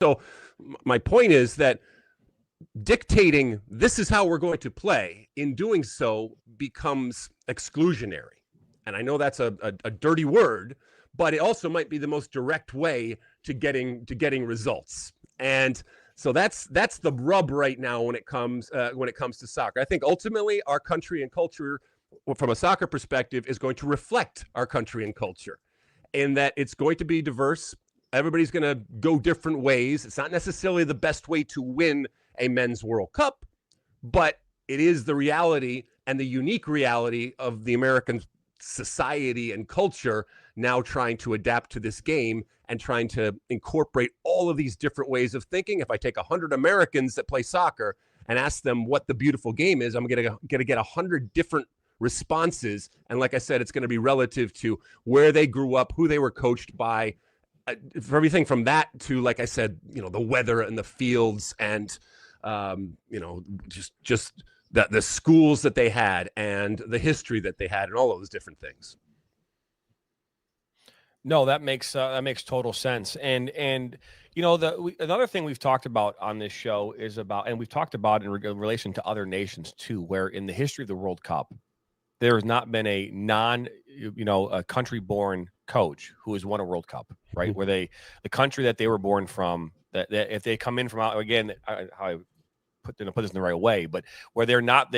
So my point is that dictating this is how we're going to play, in doing so, becomes exclusionary. And I know that's a dirty word, but it also might be the most direct way to getting results. And so that's the rub right now when it comes to soccer. I think ultimately our country and culture, from a soccer perspective, is going to reflect our country and culture, in that it's going to be diverse. Everybody's going to go different ways. It's not necessarily the best way to win a men's World Cup, but it is the reality and the unique reality of the American society and culture now trying to adapt to this game and trying to incorporate all of these different ways of thinking. If I take 100 Americans that play soccer and ask them what the beautiful game is, I'm going to get 100 different responses. And like I said, it's going to be relative to where they grew up, who they were coached by, for everything from that to, like I said, the weather and the fields and, just the schools that they had and the history that they had and all those different things. No, that makes total sense. And another thing we've talked about on this show is about, and we've talked about in relation to other nations too, where in the history of the World Cup, there has not been a a country-born coach who has won a World Cup, right? Where the country that they were born from, that if they come in from out, again, how I put this in the right way, but where they're not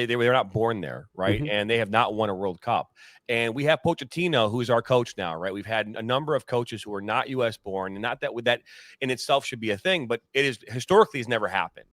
born there, right? Mm-hmm. And they have not won a World Cup. And we have Pochettino, who's our coach now, right? We've had a number of coaches who are not U.S. born, and not that in itself should be a thing, but it is historically has never happened,